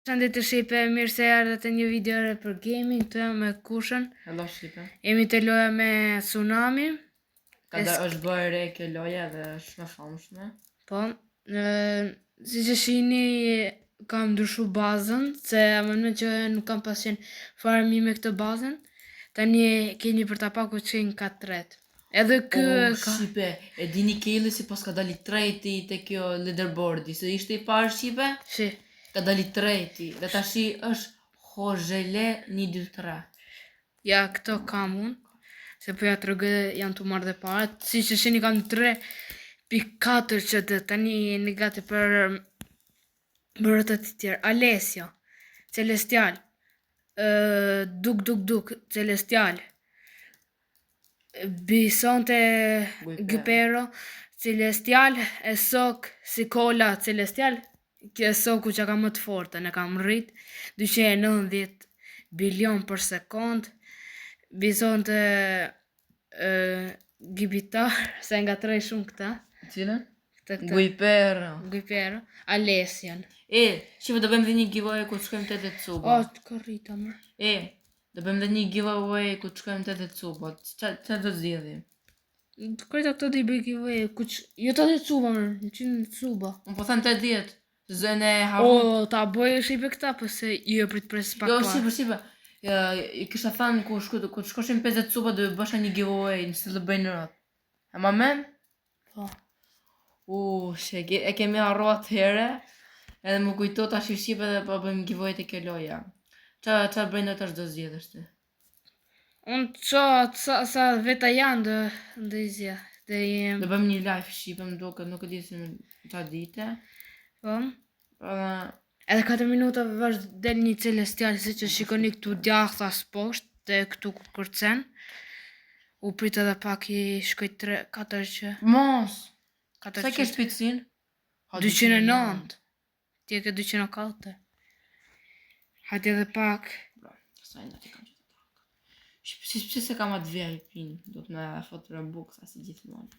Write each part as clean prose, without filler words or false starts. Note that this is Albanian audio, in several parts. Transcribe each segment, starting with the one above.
Shëndet të Shqipe, mirë se ardhët e një video për gaming, të me Kushën. Hello Shqipe. Jemi të loja me Tsunami. Është bërë re kjo loja dhe është më famshme. Po, si që shini, kam ndryshu bazën, se më që nuk kam pasjen fare mi me këtë bazën. Tani keni për ta paku që keni 4 tret. Edhe kë ka... Shqipe, e dini Kelly si pas ka dali treti te kjo leaderboardi, se ishte I parë Shqipe? Shi. Ka dali treti, dhe tashi është Hozhele 1, 2, 3. Ja, këto kam unë, se po ja të rëgë janë të marrë dhe parat. Si që shini kam 3.4 që të tani një gati për bërët të tjerë. Alessio, Celestial, Duk, Celestial, Bisonte, Gypero, Celestial, Esok, Sikola, Celestial. Kjo Esoku që ka më të forte, në kam rrit 290 bilion për sekund. Bisonte Gibitar, se nga trej shumë këta. Cilën? Gypero. Alession. Shqipe do bëjmë dhe një giveaway ku të shkojmë të Cuba. Të kërrita më. Do bëjmë dhe një giveaway ku të shkojmë të Cuba. Qa do të zgjidhim? Të kërrita këto të I bëj giveaway, jo të Cuba më, në qinë Cuba. Unë po thënë 80. Zëne harun. Ta bëj Shqipe këta, pëse jo prit pres pak Jo, Shqipe. I kisha thënë ku të shkoshim 50 Cuba do bësha një giveaway nëse të bëjnë rat. E ma men? Po. E kemi harruat here, edhe më kujto tash I Shqipe dhe po bëjmë giveaway të kjo loja. Qa bëjnë tash do zgjedhësh ti? Unë sa veta janë dhe I zja. Do bëjmë një live Shqipe, më duke, nuk e di si qa dite. Po. Edhe 4 minuta vazhd del një Celestial, si që shikoni këtu djathas poshtë, dhe këtu kërcen. U prit edhe pak I shkoj 4 që... Mos! Sa ke shpicin? 290. Ti e ke 204. Hajde edhe pak. Shqipë se kam atë VIP-in, do të me fotë Robux, asi gjithmonë.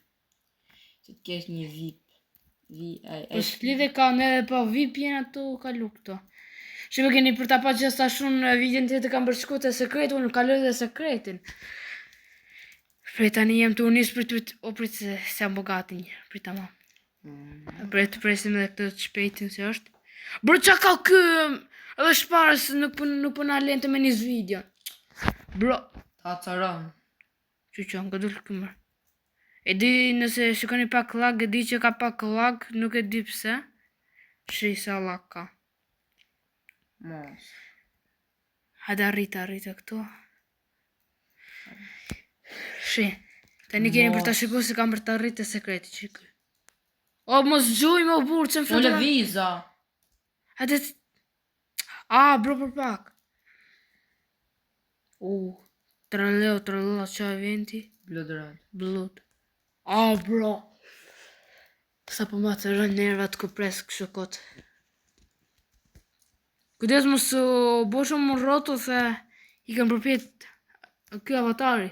Që të kesh një VIP. Po shklide ka edhe po VIP-in ato kalu këto. Shqipe keni për ta pa që sta shumë videon të kam përshku të sekret, unë kaloj dhe sekretin. Prej tani jem të unis prit se jam bogatin, prit ta ma. Prej të presim edhe këtë të shpejtin se është. Bro, qa ka kë? Edhe shparës nuk përna lente me njës video. Bro. Ta caron. Që nga dullë këmër. E di nëse shikoni pak lag, e di që ka pak lag, nuk e di pse. Shi sa lag ka. Mos. Hajde arrita këtu. Shi. Tani keni për ta shiku se kam për ta arritë sekreti që këj. O, mos gjuj me burë që më fotogra... Unë viza. Hajde... bro për pak. Tralleo, që eventi. Blood. Bro. Sa po ma të rënë nervat ku presë kështu kotë. Kujdes më së bo shumë më roto se I kam përpjet kjo avatari.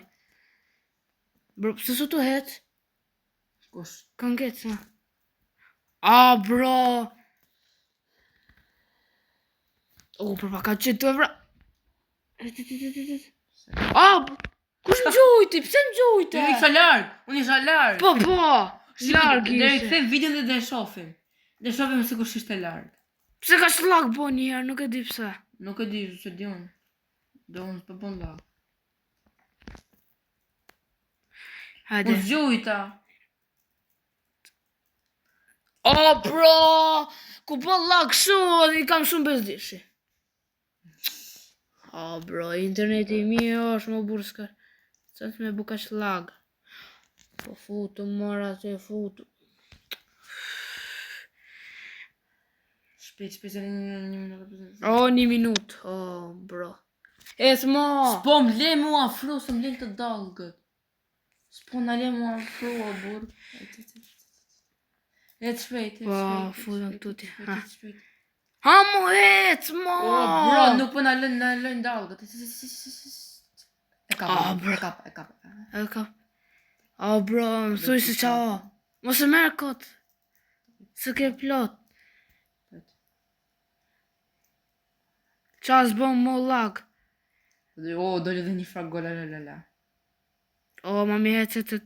Bro, pëse su të hetë? Kush? Kanë ketë, sa? Bro. Përpa ka qëtë të evra. Kush më gjujti? Pse më gjujti? Unë isha larg. Po, larg ishe. Dhe i këthejmë videon dhe dhe shofim. Dhe shofim se kush ishte larg. Pse ka shlag bo njëherë, nuk e di pse. Nuk e di, se di unë. Dhe unë s'po bon lag. Hajde. Unë s'gjujta. Bro! Ku po lag shumë, I kam shumë bezdishi. Bro, interneti mi është më burë s'ka. Sa të me buka shlag. Po futu, mora të futu. Shpejt, edhe një minut. 1 minut. Bro. S'mo. S'po m'le mua afru, s'm le të dalgët. S'po n'ale mua afru, o burë. Ecë shpejt. Po, futën këtu ti. Shpejt. Mo, ecë, mo! Bro, nuk po n'alën dalgët. E kap. Bro, më thuj se qa o. Mos e merë kot. Se ke plot. Qa s'bën më lag. O, doli dhe një frag la. O, ma mi hece të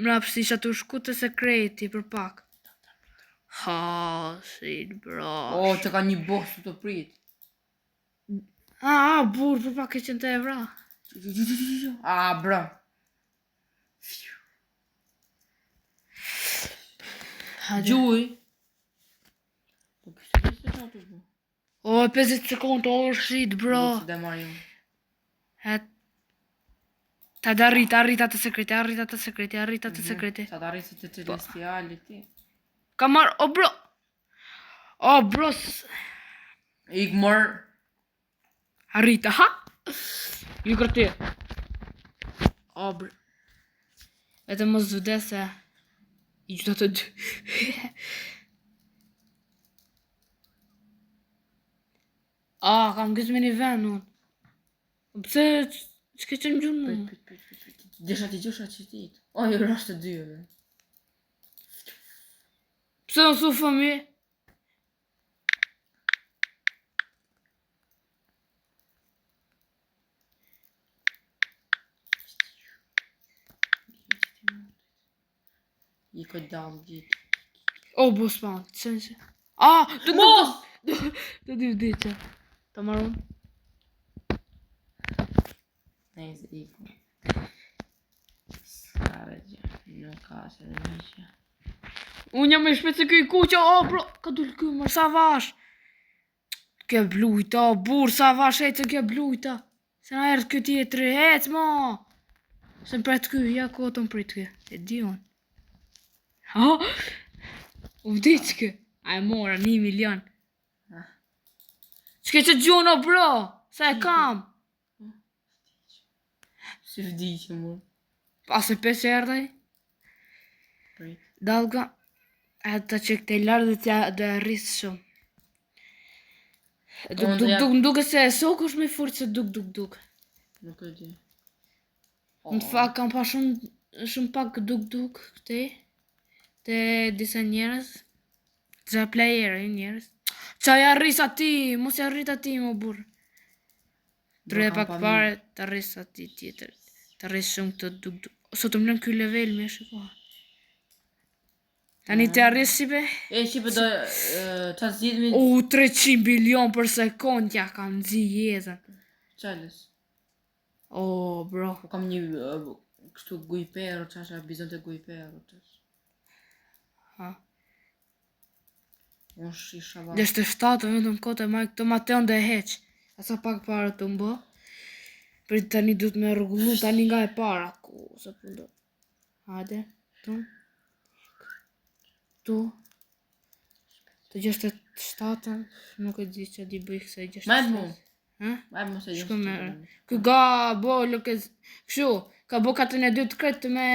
mrapsht isha të shku të sekreti për pak. Ha, si bro. O, të ka një boss të prit. Burr, për pak e qenë të evra. Bro. Gjuj. Po kështë të se qatë bro. O, 50 sekundë, o, shit, bro. Do të dhe marrim. Ta da arrita të sekreti. Sa të arrisë të celestiali ti. Ka marrë, o, bro, Ik mërë. arrita, ha? Ju kërti. O, bro. Edhe mos vdese. I qëta të dy. Kam gëzë me një ven, unë. Pse, që ke qenë gjunë mu? Desha ti gjosha që ti. O, jo rrasht të dy edhe. Pse në su fëmi? I koj dalë gjitë. O, bu s'pan, qënë që. Të dy vdiqe. Të marun. Nejse, iku. Skare gjë. Nuk ka se dhe mishja. Unë jam e shpet se këj kuqa, bro. Ka dullë këj, mërë, sa vash. Ke blujta, burë, sa vash, ecë ke blujta. Se na erë këtë tjetëri, ecë, mo. Se më pret këj, ja kotën prit këj. E di unë. U vdiq këj. A e mora, 1 milion. Që ke që gjuno, bro. Sa e kam. Si vdiqë, mor. Pas e 5 erdhej. Prit. Dalga. E të që këte lartë dhe rrisë shumë. Duk, nduke se sok është me furë se duk. Nuk e di. Në fakt kam pa shumë pak duk këte. Te disa njerës. Disa player njerës. Qa ja rris ati, mos ja rrit ati më burë. Tre pak pare të rris ati tjetër. Të rris shumë këtë duk. Sot të mlën kjo level me shiko. Tani të arris si be? E, si për do qa zidmi... 300 bilion për sekund ja kam zi jetën. Qalës. Bro. Po kam një kështu gujpero, qasha bizon të gujpero. Unë shisha ba. Dhe shte 7 vetëm kote maj këto ma të ndë e heq. Asa pak para të mbo. Për tani du të me rrugullu tani nga e para. Ku se përndo. Hajde. Tu. Të 67. Nuk e di që di bëj kësa i 67. Majtë mu. Ha? Majtë mu se Shko me. Kë ga bo lëke. Këshu. Ka bo 42 të kretë me.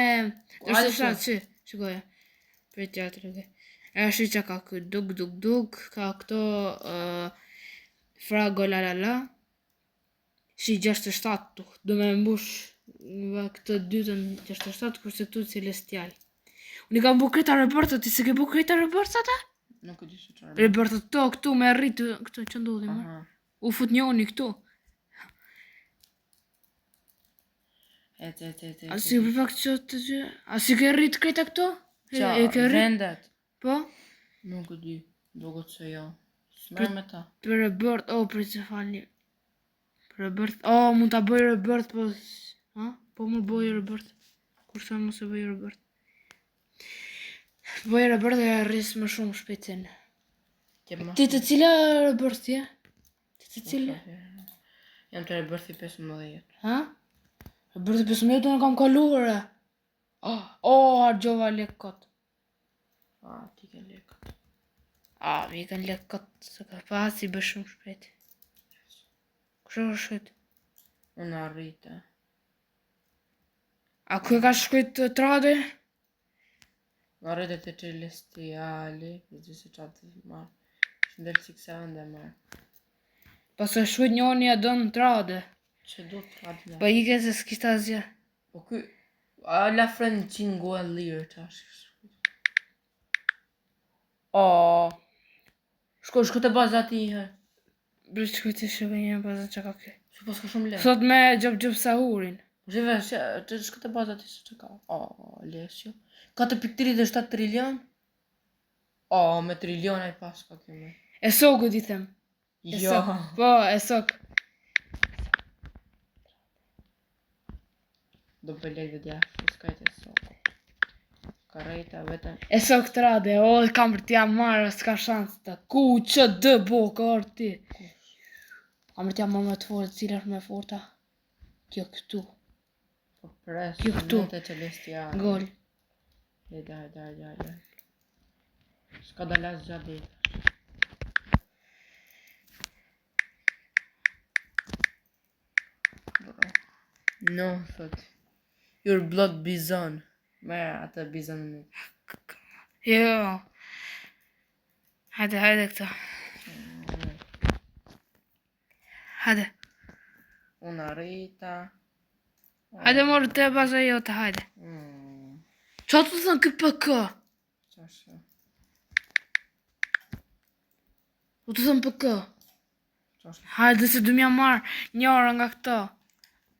Është shatë që. Shkoja. Për tjatë rëge. E shi që ka kë duk, ka këto frago la, shi 67 tuk, do me mbush këtë dytën 67 kurse tu celestial. Unë i ka bu krejta reportat, ti se ke bu krejta reportat a? Nuk e di që qarë. Reportat to, këtu me rritë, këtu që ndodhi më. U fut njoni këtu. A si për pak që të gjë? A si ke rritë krejta këtu? Qa, vendet? Po? Nuk e di, duket se jo. S'merr me ta. Për rebirth, për që falni. Për rebirth, mund ta bëj rebirth, po... Po më bëj rebirth. Kurse mos e bëj rebirth. Bëj rebirth e rris më shumë shpejtin. Ti të cila rebirth je? Ti të cila? Jam të rebirthi 15. Ha? Rebirthi 15 unë kam kaluar e. Hargjova lekot. Ti ke lekët. Mi kanë lekët, se ka pasi bë shumë shpejt. Kështë është shkët? Unë arrite. A ku e ka shkët të trade? Në arrite të celestiali, dhe gjithë qatë të marë. Shëndel 6-7 dhe marë. Pas e shkët njoni e do në trade. Që do të trade në? Pa i ke se s'kishta zja. Po kuj, la friend 100 gold lirë të ashtë. Shko të baza ti her. Bërshkujt e shëve një pas që ka ke. Që pas ka shumë le. Thot me gjop sahurin. Shive, që shkëtë baza ti se që ka. Lesjo. 4.37 trilion? Me triliona I pas ka kjo me. E soku ti them. Jo. Po, e sok. Do për lejtë dhe fuskajt e soku. Ka rejta vetëm. E sok të rade, kam për t'ja marrë, s'ka shansë të. Ku që dë bo, ka orë ti. Kam për t'ja marrë me të forë, cila është me forta. Kjo këtu. Po presë, Kjo këtu. Nëte Celestial. Gol. Hajde. S'ka dalas gjatë dhe. No, thot. Your blood bizon. Me atë bizon në. Jo. Hajde këta. Hajde. Una rita. Hajde morë të baza jote, hajde. Qa të thënë këtë për kë? Qashe. U të thënë për kë? Qashe. Hajde se du m'ja marrë një orë nga këto.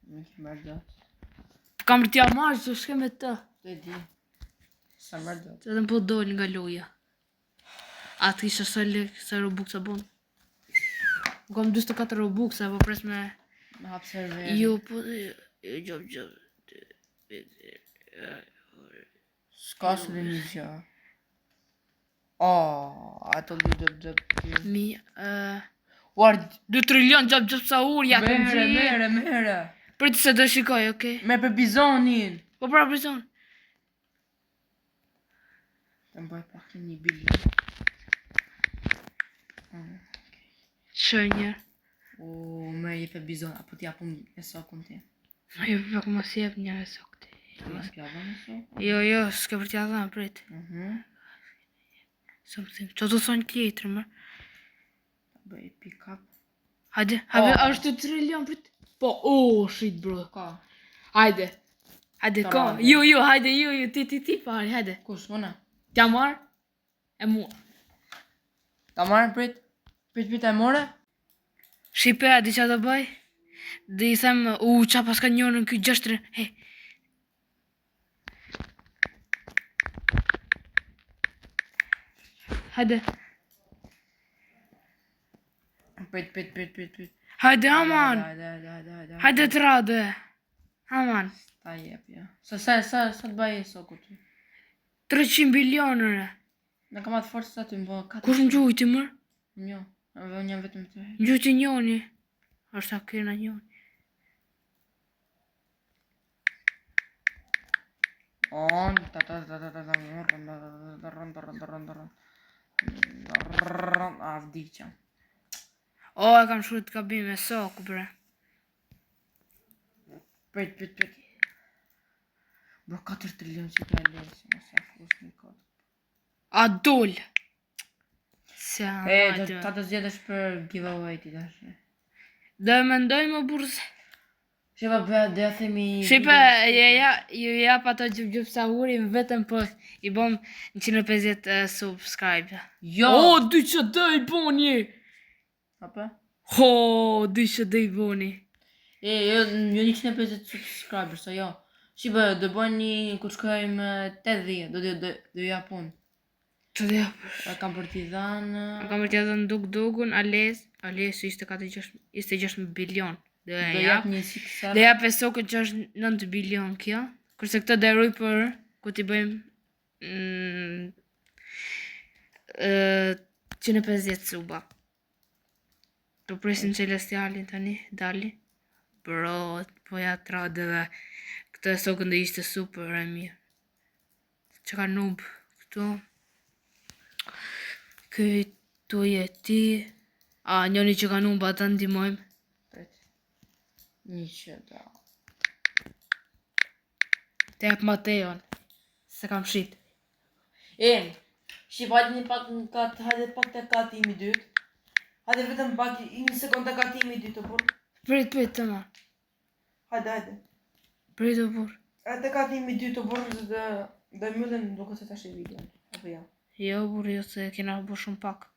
Me ki mërë gjatë. Kam për t'ja marrë që shke me të. Dhe di. Sa mërë gjatë. Që edhe më po dojnë nga loja. Atë isha sa Robux a bon. Kam 24 Robux a po pres me... Me hapë server. Jo, po... Gjop. S'ka së dhe një gja. Ato li gjop. Mi... Ward. 2 trilion gjop sa urja të gjithë. Mere. Për të se do shikoj, okej? Me për bizonin. Po pra prizon. Të mbaj pak të 1 bilion. Që njerë. Me je për bizon, apo t'ja pun e sokun ti. Jo, pak më sjep njerë e sokti. Mas kja dhe në sokun? Jo, s'ke për t'ja dhënë, prit. Something. Që të thonë tjetër, më? Bëj pick up. Hajde, është 2 trilion, prit. Po, shit, bro. Ka. Hajde, ka. Jo, hajde, ti pari, hajde. Kush, mëna? T'ja marrë? E mua. Ta marrë, prit? Prit e more? Shipe, a di qa të bëj? Dhe I them, qa pas ka njërë në kjo 6 he. Hajde. Prit. Hajde, aman. Hajde të rade. Aman. Ta jep, ja. Sa të bëj e soku ty? 300 bilionëre. Në kam atë forës sa ty më bëj 4. Kush në gjujti, mër? Njo. Në një vetëm të hej. Në gjujti njoni. është ta kërna njoni. Vdiqja. E kam shkruar të gabim me soku, bre. Prit. Bro, 4 trilion që ka lesi, mos ja fus një kod. A dol! Se amajtë. Ta të zgjedesh për giveaway ti dash. Dhe mendoj më burse. Shepa bëja dhe ja themi... Shepa, ju jap ato gjup sa urim vetëm po I bom 150 subscribe. Jo! Dy që dhe I boni! Ape? Dy që dhe I boni. Jo 150 subscribers, so jo. Shepa, dhe bojnë një kur shkojmë 80, do japun. Që dhe japë? Kam për t'i dhanë... Kam për t'i dhanë dugun, Ales 26 bilion. Do jap një siksar. Dhe jap e sokën që është 9 bilion kjo. Kurse këtë deroj për ku t'i bëjmë 150 suba. Po presim Celestialin tani, dali. Bro, po ja tra dhe këtë e sokën dhe ishte super e mirë. Që ka noob këtu. Këtu je ti. Njoni që ka noob ata ndihmojmë. Një që da. Te jap Mateon. Se kam shit. Hajde një pak në katë, hajde pak të katë imi dytë. Hajde vetëm pak një sekund të katë imi dytë, por. Prit, të ma. Hajde. Prit, por. Hajde katë imi dytë, por, dhe myllim duke se tash e videon. Apo ja. Jo, por, jo se kena bërë shumë pak.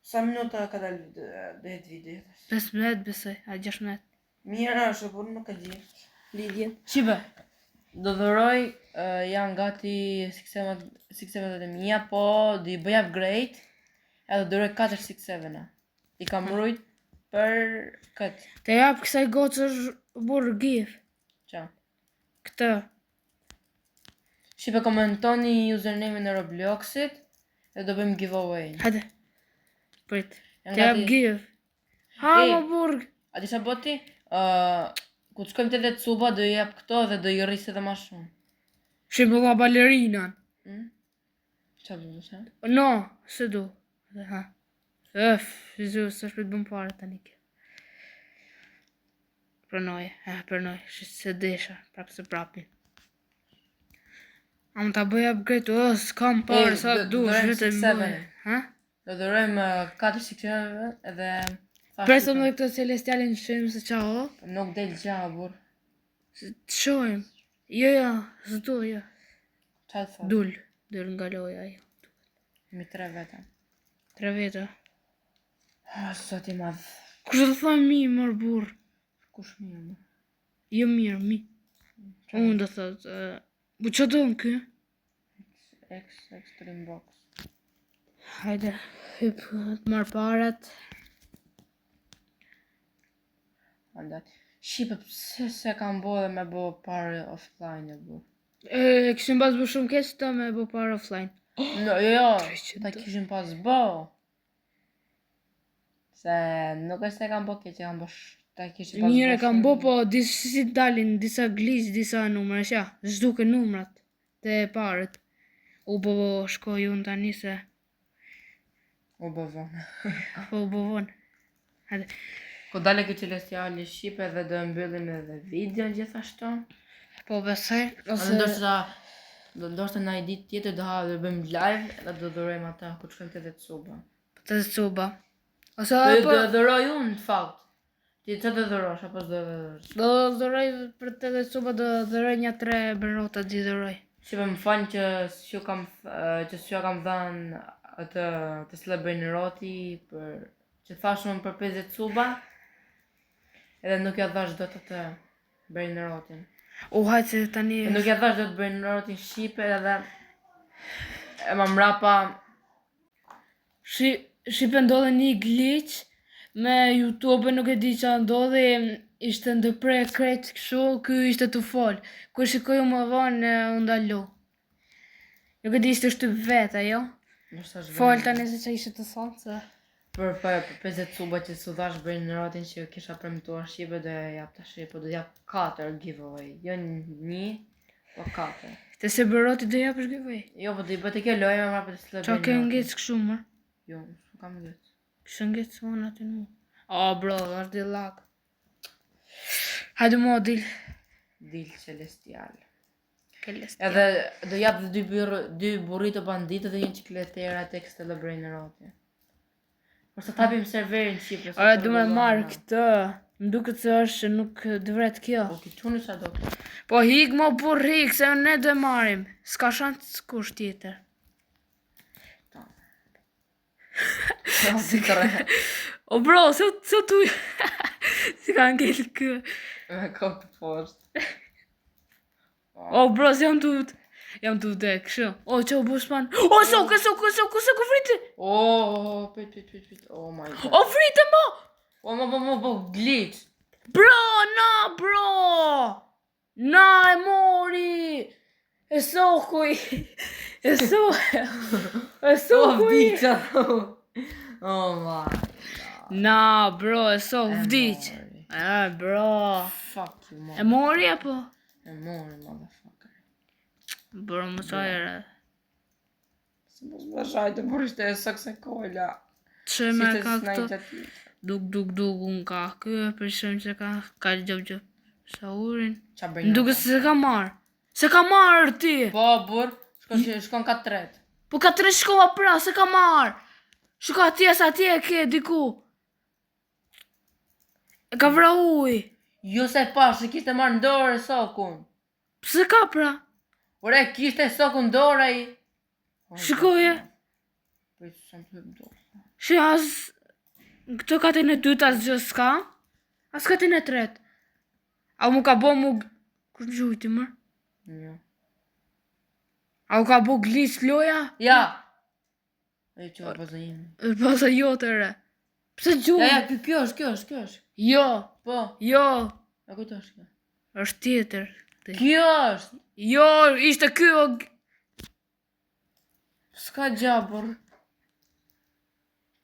Sa minuta ka dalë dhe video? 15 besoj, a 16. Mirë është, por nuk e di. Lidhjen. Shive, do dhuroj, janë gati siksemet e mia, po do i bëj upgrade, edhe do dhuroj 4 siksevena. I kam rujt për këtë. Të jap kësaj gocësh burr gif. Qa? Këtë. Shive, komentoni username-in e Robloxit, dhe do bëjmë giveaway. Hajde. Prit. Janë Të jap gati- gif. Ha, Ej. më burg. A di sa boti? Ku të shkojmë të dhe cuba, do i jap këto dhe do i rris edhe ma shumë. Shimulla balerinan. Qa bëmë, qa? No, se du. Ha. Fizu, së shpët bëm pare tani kjo. Pranoj, se desha, prapë se prapin. A më ta bëj upgrade, s'kam parë sa du, shvete më. Ha? Do dhurojmë 4 sikseve edhe... Presëm dhe këtë celestialin shojmë se qa o. Nuk del gja, bur. Të shojmë. Jo, s'du, jo. Qa të thot? Dull nga loja, jo. Mi 3 veta. 3 veta. Sot i madh. Kush të thoi mi, mërë burë? Kush mirë, mu? Jo mirë, mi. Unë do thot, bu që do në kë? Extreme box. Hajde, hyp, të marë parat. Andaj. Shqipe, pse se kam bo dhe me bo pare offline e bu? Këshim pas bë shumë keq të me bo parë offline. No, jo, 300. ta kishim pas bo. Se nuk është se kam bo keq, kam bo ta kishim pas bo. Mire kam bo, shumë. po si dalin disa glitch, disa numra, sha, zhduke numrat të parët. U bo shkoj unë tani se, U bëvon. po u bo vonë. Hajde. Ko dale këtë celestiali Shqipe dhe do mbyllim edhe video gjithashtu. Po besoj, ose... Ndoshta na i ditë tjetër do bëjmë live edhe do dhurojmë ata ku të shkojmë të dhe cuba. Të cuba. Ose Do dhuroj unë në fakt. Ti që do dhurosh apo do dhurosh? do dhuroj për të dhe cuba, do dhuroj një 3 bërnota të dhuroj. Shqipe më falë që s'ju kam dhanë atë të slebejnë roti për që thashëm për 50 cuba. Edhe nuk ja dhash do të bëjnë rotin. Hajtë se tani... Nuk ja dhash do të bëjnë rotin Shqipe edhe e ma mrapa... Shqipe ndodhe një glitch me YouTube, nuk e di që ndodhe, ishte ndëpre krejt këshu, ky ishte të fol. Kur shikoju më vonë, u ndalu. Nuk e di ishte shtyp veta, jo? Fol tani se që ishte të thonë, se... Për 50 cuba që su dhash bëjnë në rotin që kisha premtuar Shqipe dhe jap të Shqipe, po dhe jap 4 giveaway, jo 1, po 4. Të se bëroti dhe japësh giveaway? Jo, po dhe i bëte kjo loja me për të slebejnë Qa rotin. ke ngec këshu më? Jo, s'u kam ngec. Kështë ngec më në aty mu. Bro, është di lak. Hajde mo, dil. Dil celestial. Kelest. Edhe do jap dhe 2 burrito banditë dhe një cikletera tek të lëbrejnë rotin. Por sa tapim serverin Shqipe. Ora, du me marrë këtë. Më duket se është nuk dëvret kjo. Po ki quni sa do. Po hik mo burr hik, se ne do e marim. S'ka shans kush tjetër. Si të re. O bro, se tu... si ka ngell kë. Me kopë të poshtë. O bro, se jam tu vdek, kështu. O, që u bush pan. O, soku frite. Pit. Oh my god. O, frite mo. O, mo, glitch. Bro, na, bro. Na, e mori. E sokuj. E sokuj. Oh my god. Na, bro, e sok vdiq. Bro. Fuck you, man. E mori apo? E mori, motherfucker. Bro, më sajrë. Se mos më shajtë, por ishte e sakse kolla. Që me ka këto? Duk, unë ka kjo, përshëm që ka gjop. Sa urin. Më duke se ka marrë. Se ka marrë ti. Po, bur, shkon ka tret. Po ka 3 shkova pra, se ka marrë. Shko atje, sa atje e ke diku. E ka vra uj. Jo se pa, se kishte marrë në dorë sokun. Pse ka pra? Ore, kishte sokun në dorë ai. Shikoje. Po i shumë të dorë. Shi as këtë katën e dytë as gjë s'ka. As katën e tretë. A mu ka bo mu... Kur gjujti mërë? Jo. A u ka bo glitch loja? Ja! E që ka baza ime. është baza jote re. Pse gjuhë? Ja, kjo është. Jo, Po, jo. a kujto është kjo? është tjetër. Kjo është! Jo, ishte ky o... S'ka gjabër.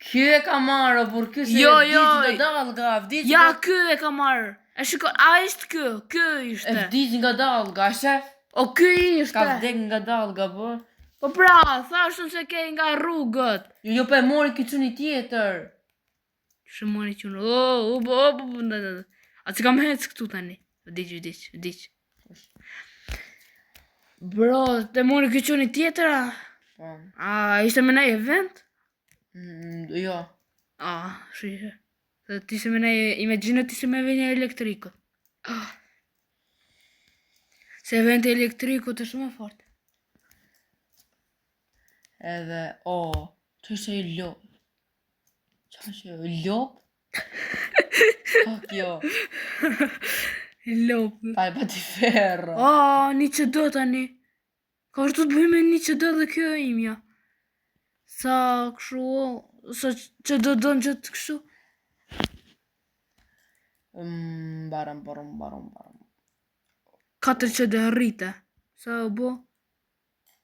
Kjo e ka marrë, por kjo se Jo, vdic nga dalga, vdic Ja, nga... ky e ka marrë. E shiko, a ishte ky E ishte. vdic nga dalga, shef? O, ky ishte. Ka vdek nga dalga, po? Po pra, thashun se ke nga rrugët. Jo, po e mori këtë qëni tjetër. Që mori qënë, a që kam hec këtu tani. Vdic. Bro, te mori këtë qëni tjetër, a? Po. A, ishte me nej event? Jo. A, shishe. Ti se me nej, imagino ti se me venja elektrikët. Se event elektrikët është shumë e fortë. Edhe, që është e lop? Qa është e lop? Fuck jo. Lopë. Pa e pati ferro. Një që do tani. Ka është të bëjmë një që do dhe kjo e imja. Sa këshu, sa që do në gjithë këshu. Baram. 4 që dhe rrite. Sa o bo?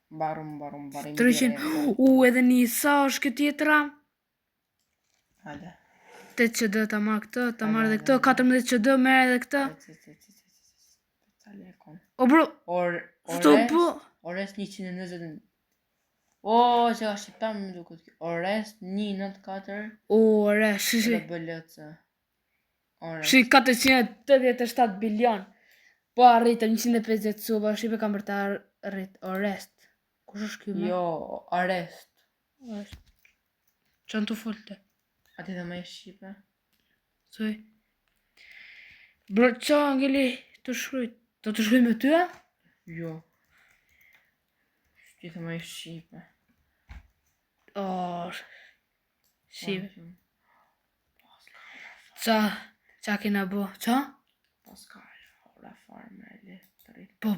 Barum. 300. Edhe një sa është këtë tjetra. Hajde. 8 që dhe ta marrë këtë, ta marrë dhe këtë. 14 që dhe merë dhe këtë. O bro, sto po. Ores 120. Që ka shqiptar më duket kjo. Ores 194. Ore, shi. Dhe bëllëtëse. Shi 487 bilion. Po arritër 150 suba, shqipe kam për të arrit Orest. Kush është kjo me? Jo, arrest. Që në të folte? Ati dhe me e shqipe? Soj. Bro, që angeli të shkrujt? Do të shkruj me tyja? Jo. Ati dhe me e shqipe. Shqipe. Qa kena bo? Qa? Paskal, ora farme, elektrik. Po.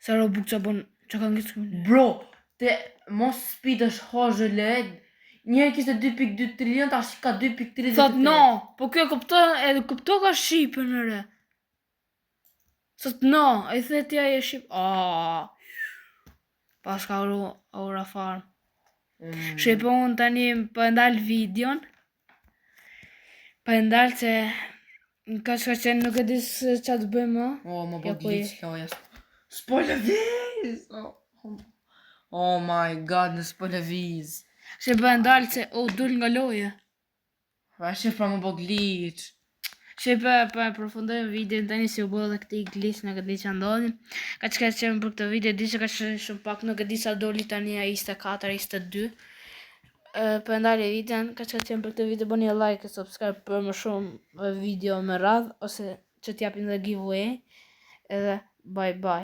Sa ro buk qa bon, qa ka ngecë këmine? Bro, te mos speed është hoxë led. Njerë kishte 2.2 trilion, ta shi ka 2.33. Thot no, po kjo kupto ka Shqipën në re. Thot no, e thetja e Shqipë. Pas ka ora farm. Shqipo unë tani për ndalë videon. Për ndalë që ka qenë nuk e disë që të bëjmë. Më bo glitch kjo jas. Spoilerviz! Oh my god, në spoilerviz. Që për ndalë që dull nga loje. Shqip pra më bo glitch. Që për përfundojmë videon tani si u bo dhe këti glitch në këtë di që ndodhin. Ka që ka qenë për këtë video, di që ka qenë shumë pak, nuk e di sa doli tani a 24, 22. Për ndalë videon, ka që ka qenë për këtë video, bëni like e subscribe për më shumë video me radhë, ose që t'japin dhe giveaway. Edhe bye bye.